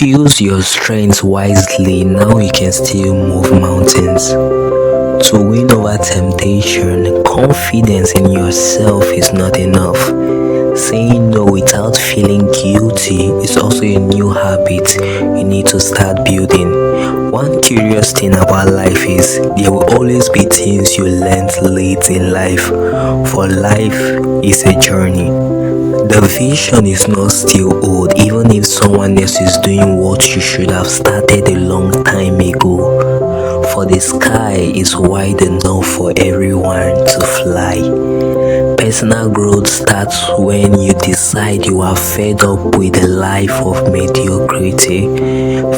Use your strength wisely, now you can still move mountains. To win over temptation, confidence in yourself is not enough. Saying no without feeling guilty is also a new habit you need to start building. One curious thing about life is there will always be things you learned late in life, for life is a journey. The vision is not still old, even if someone else is doing what you should have started a long time ago. For the sky is wide enough for everyone to fly. Personal growth starts when you decide you are fed up with a life of mediocrity.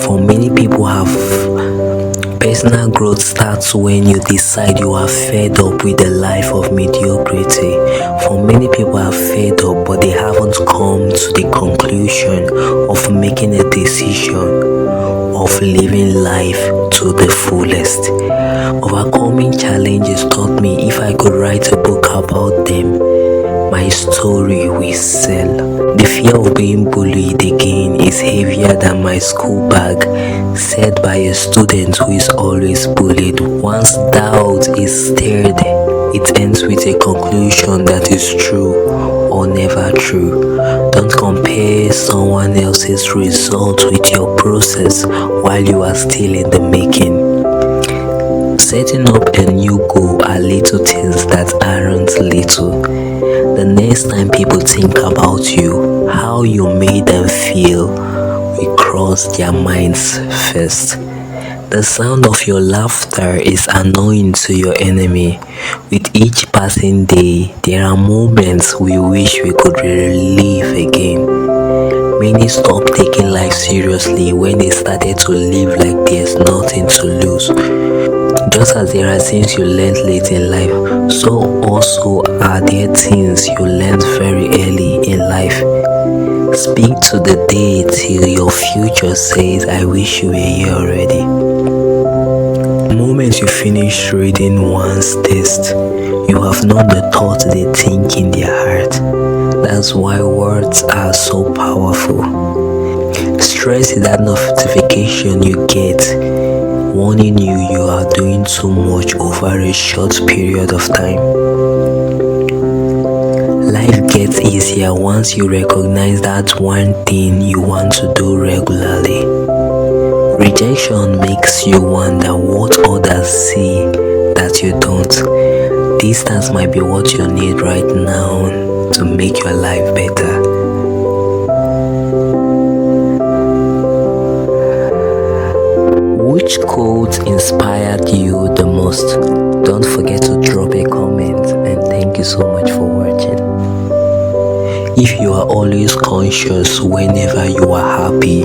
For many people Personal growth starts when you decide you are fed up with a life of mediocrity. For many people are fed up, but they haven't come to the conclusion of making a decision of living life to the fullest. Overcoming challenges taught me if I could write a book about them, my story will sell. The fear of being bullied again is heavier than my school bag, said by a student who is always bullied. Once doubt is stirred, it ends with a conclusion that is true or never true. Don't compare someone else's result with your process while you are still in the making. Setting up a new goal are little things that aren't little. The next time people think about you, how you made them feel will cross their minds first. The sound of your laughter is annoying to your enemy. With each passing day, there are moments we wish we could relive again. Many stopped taking life seriously when they started to live like there's nothing to lose. Just as there are things you learned late in life, so also are there things you learned very early in life. Speak to the day till your future says, I wish you were here already. The moment you finish reading one's text, you have known the thoughts they think in their heart. That's why words are so powerful. Stress is that notification you get warning you are doing too much over a short period of time. Life gets easier once you recognize that one thing you want to do regularly. Rejection makes you wonder what others see that you don't. Distance might be what you need right now to make your life better. Which quote inspired you the most? Don't forget to drop a comment, and thank you so much for watching. If you are always conscious whenever you are happy,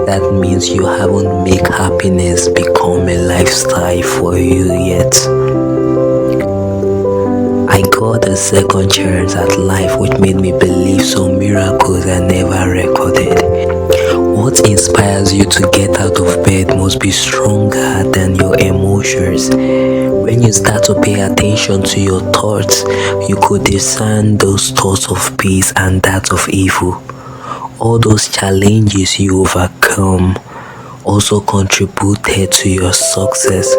that means you haven't made happiness become a lifestyle for you yet. I got a second chance at life which made me believe some miracles I never recorded. What inspires you to get out of bed must be stronger than your emotions. When you start to pay attention to your thoughts, you could discern those thoughts of peace and that of evil. All those challenges you overcome also contributed to your success.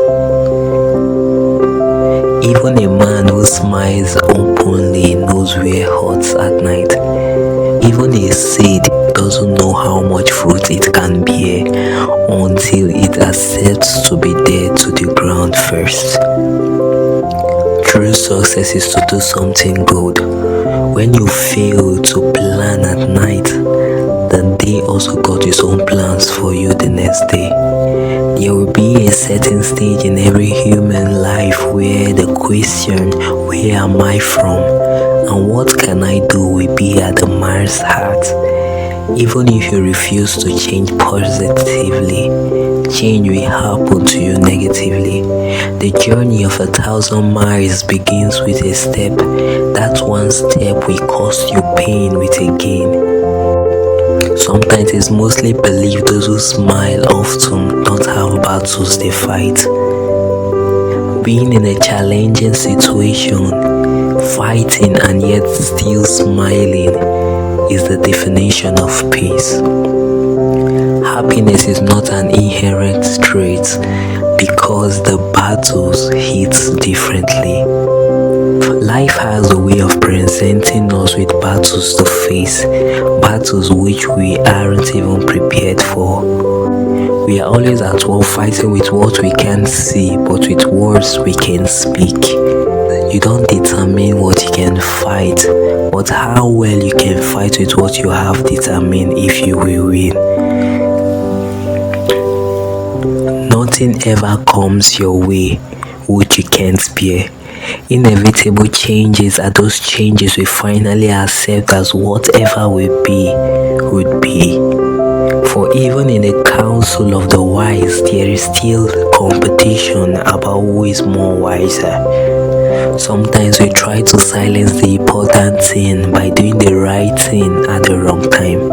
Even a man who smiles openly knows where hurts at night. Even a seed doesn't know how much fruit it can bear until it accepts to be dead to the ground first. True success is to do something good. When you fail to plan at night, the day also got its own plans for you the next day. There will be a certain stage in every human life where the question, where am I from and what can I do, will be at the man's heart. Even if you refuse to change positively, change will happen to you negatively. The journey of 1,000 miles begins with a step. That one step will cost you pain with a gain. Sometimes it's mostly believed those who smile often don't have battles they fight. Being in a challenging situation, fighting and yet still smiling is the definition of peace. happiness is not an inherent trait because the battles hit differently. Life has a way of presenting us with battles to face, battles which we aren't even prepared for. We are always at war fighting with what we can't see, but with words we can speak. You don't determine what you can fight, but how well you can fight with what you have determined if you will win. Nothing ever comes your way which you can't bear. Inevitable changes are those changes we finally accept as whatever will be, would be. For even in the council of the wise, there is still competition about who is more wiser. Sometimes we try to silence the important thing by doing the right thing at the wrong time.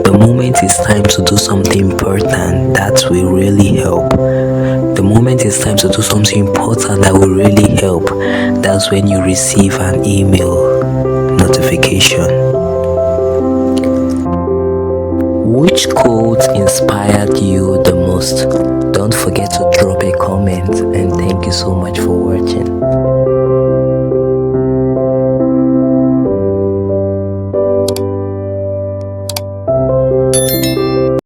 The moment it's time to do something important that will really help. The moment it's time to do something important that will really help, that's when you receive an email notification. Which quote inspired you the most? Don't forget to drop a comment, and thank you so much for watching.